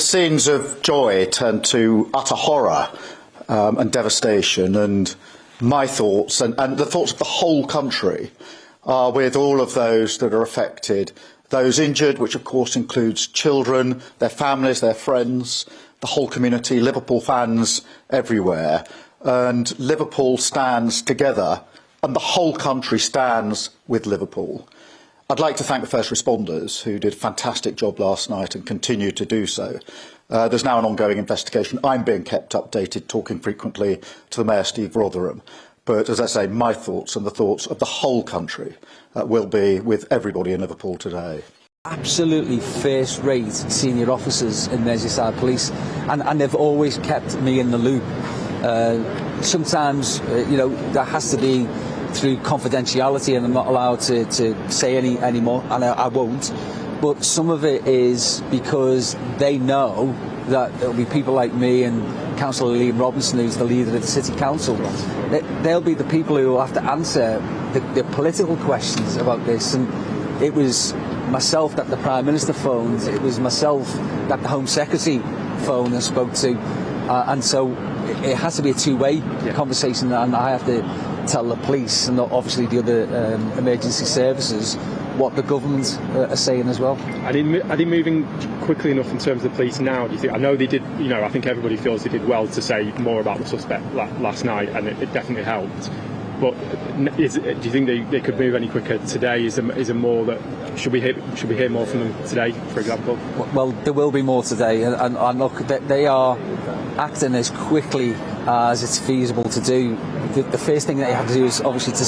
scenes of joy turned to utter horror and devastation, and my thoughts and the thoughts of the whole country are with all of those that are affected, those injured, which of course includes children, their families, their friends, the whole community, Liverpool fans everywhere. And Liverpool stands together, and the whole country stands with Liverpool. I'd like to thank the first responders who did a fantastic job last night and continue to do so. There's now an ongoing investigation. I'm being kept updated, talking frequently to the Mayor, Steve Rotherham. But as I say, my thoughts and the thoughts of the whole country will be with everybody in Liverpool today. Absolutely first-rate senior officers in Merseyside Police, and they've always kept me in the loop. Sometimes, that has to be through confidentiality, and I'm not allowed to say any more, and I won't. But some of it is because they know that there'll be people like me and Councillor Liam Robinson, who's the leader of the City Council. They'll be the people who will have to answer the political questions about this. And it was myself that the Prime Minister phoned, it was myself that the Home Secretary phoned and spoke to, and so it has to be a two-way conversation, and I have to tell the police and obviously the other emergency services what the government are saying as well. Are they moving quickly enough in terms of the police now, do you think? I know they did, I think everybody feels they did well to say more about the suspect last night, and it definitely helped. But do you think they could move any quicker today? Is there more that should we hear more from them today, for example? Well, there will be more today, and look, they are acting as quickly as it's feasible to do. The first thing that you have to do is obviously to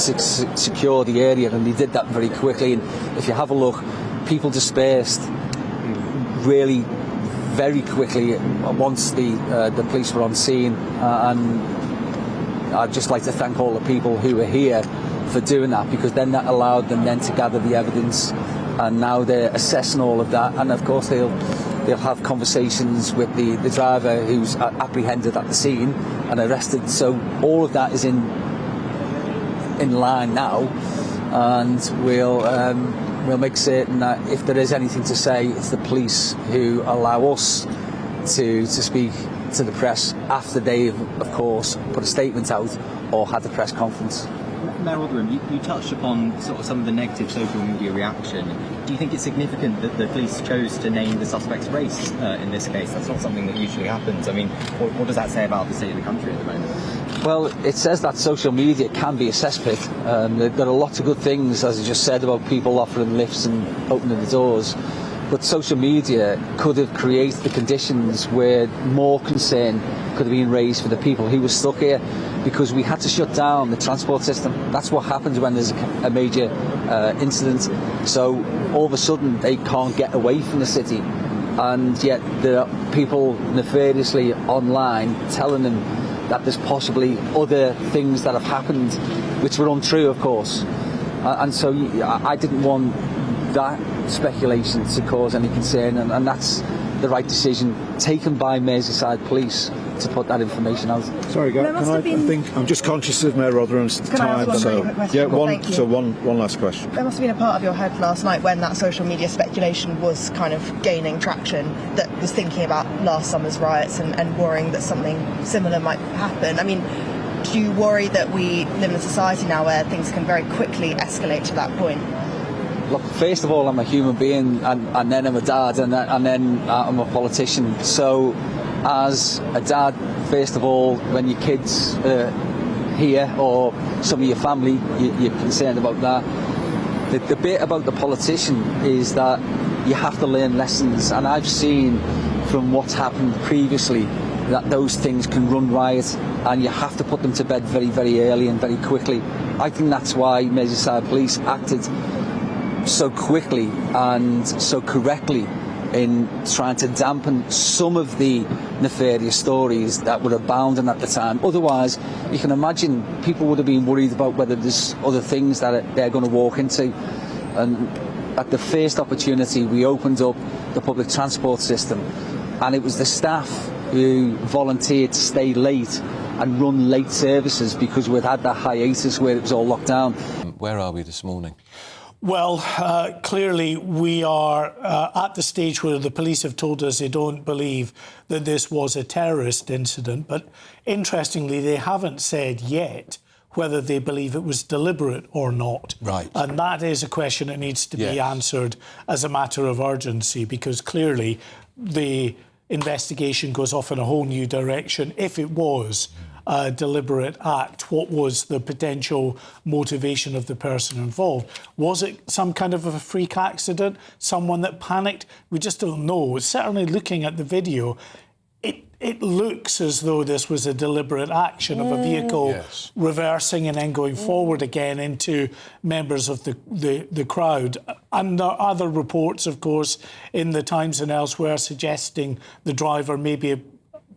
secure the area, and they did that very quickly. And if you have a look, people dispersed really very quickly once the police were on scene, and I'd just like to thank all the people who were here for doing that, because then that allowed them then to gather the evidence, and now they're assessing all of that, and of course they'll have conversations with the driver who's apprehended at the scene and arrested. So all of that is in line now, and we'll make certain that if there is anything to say, it's the police who allow us to speak to the press after they've, of course, put a statement out or had the press conference. Mayor Rotherham, you touched upon sort of some of the negative social media reaction. Do you think it's significant that the police chose to name the suspect's race in this case? That's not something that usually happens. I mean, what does that say about the state of the country at the moment? Well, it says that social media can be a cesspit. There are lots of good things, as I just said, about people offering lifts and opening the doors. But social media could have created the conditions where more concern could have been raised for the people who were stuck here, because we had to shut down the transport system. That's what happens when there's a major incident. So all of a sudden they can't get away from the city, and yet there are people nefariously online telling them that there's possibly other things that have happened, which were untrue, of course. And so I didn't want that speculation to cause any concern, and that's the right decision taken by Merseyside Police to put that information out. Sorry, I think I'm just conscious of Mayor Rotherham's time. So one last question. There must have been a part of your head last night when that social media speculation was kind of gaining traction that was thinking about last summer's riots and worrying that something similar might happen. I mean, do you worry that we live in a society now where things can very quickly escalate to that point? Look, first of all, I'm a human being, and then I'm a dad, and then I'm a politician. So, as a dad, first of all, when your kids are here or some of your family, you're concerned about that. The bit about the politician is that you have to learn lessons, and I've seen from what's happened previously that those things can run riot, and you have to put them to bed very, very early and very quickly. I think that's why Merseyside Police acted so quickly and so correctly in trying to dampen some of the nefarious stories that were abounding at the time. Otherwise, you can imagine people would have been worried about whether there's other things that they're going to walk into. And at the first opportunity, we opened up the public transport system, and it was the staff who volunteered to stay late and run late services because we'd had that hiatus where it was all locked down. Where are we this morning? Well, clearly we are at the stage where the police have told us they don't believe that this was a terrorist incident. But interestingly, they haven't said yet whether they believe it was deliberate or not. Right. And that is a question that needs to be answered as a matter of urgency, because clearly the investigation goes off in a whole new direction. If it was a deliberate act, what was the potential motivation of the person involved? Was it some kind of a freak accident? Someone that panicked? We just don't know. Certainly looking at the video, it looks as though this was a deliberate action of a vehicle reversing and then going forward again into members of the crowd. And there are other reports, of course, in the Times and elsewhere suggesting the driver maybe have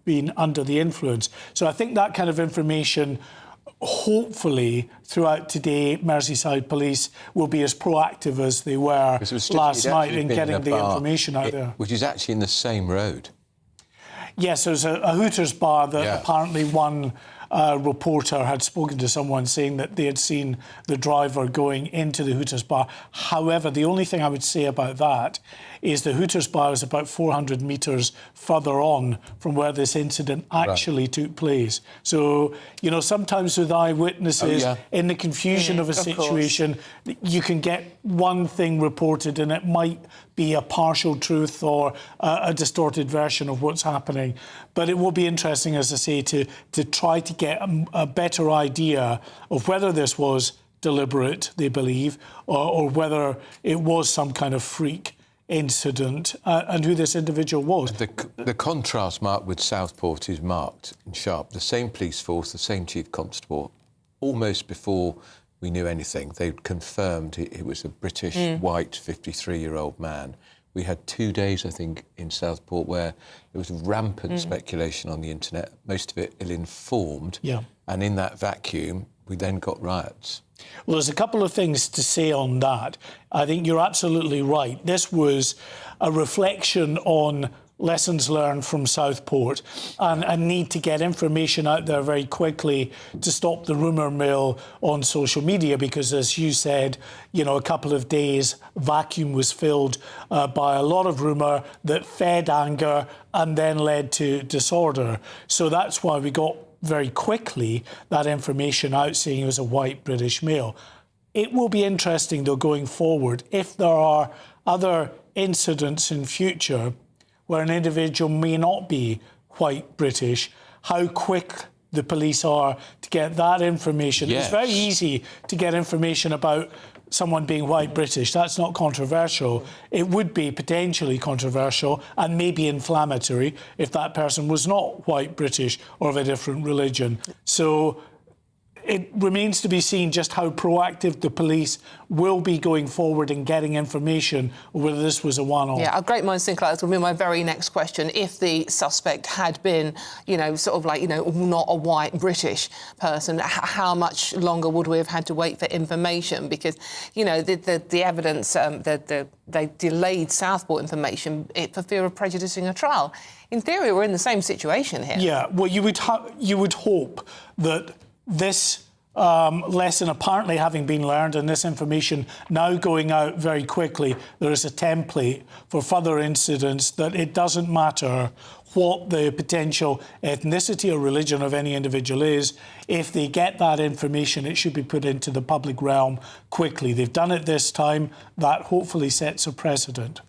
been under the influence. So I think that kind of information, hopefully, throughout today, Merseyside Police will be as proactive as they were last night in getting the information out there. Which is actually in the same road. Yes, there's a Hooters bar that apparently one reporter had spoken to someone saying that they had seen the driver going into the Hooters bar. However, the only thing I would say about that is the Hooters bar is about 400 metres further on from where this incident actually took place. So, you know, sometimes with eyewitnesses, in the confusion of a situation, you can get one thing reported and it might be a partial truth or a distorted version of what's happening. But it will be interesting, as I say, to try to get a better idea of whether this was deliberate, they believe, or whether it was some kind of freak incident and who this individual was. The contrast, Mark, with Southport is marked and sharp. The same police force, the same chief constable, almost before we knew anything, they'd confirmed it was a British white 53-year-old man. We had 2 days, I think, in Southport where there was rampant speculation on the internet, most of it ill-informed. And in that vacuum, we then got riots. Well, there's a couple of things to say on that. I think you're absolutely right. This was a reflection on lessons learned from Southport and a need to get information out there very quickly to stop the rumour mill on social media, because, as you said, you know, a couple of days vacuum was filled by a lot of rumour that fed anger and then led to disorder. So that's why we got very quickly that information out saying he was a white British male. It will be interesting, though, going forward, if there are other incidents in future where an individual may not be white British, how quick the police are to get that information. It's very easy to get information about someone being white British. That's not controversial. It would be potentially controversial and maybe inflammatory if that person was not white British or of a different religion. So it remains to be seen just how proactive the police will be going forward in getting information, or whether this was a one-off. Yeah, a great minds think alike. That's going to be my very next question. If the suspect had been, you know, sort of like, you know, not a white British person, how much longer would we have had to wait for information? Because, you know, the evidence, they delayed Southport information for fear of prejudicing a trial. In theory, we're in the same situation here. Yeah, well, you would hope that this lesson apparently having been learned and this information now going out very quickly, there is a template for further incidents, that it doesn't matter what the potential ethnicity or religion of any individual is. If they get that information, it should be put into the public realm quickly. They've done it this time. That hopefully sets a precedent.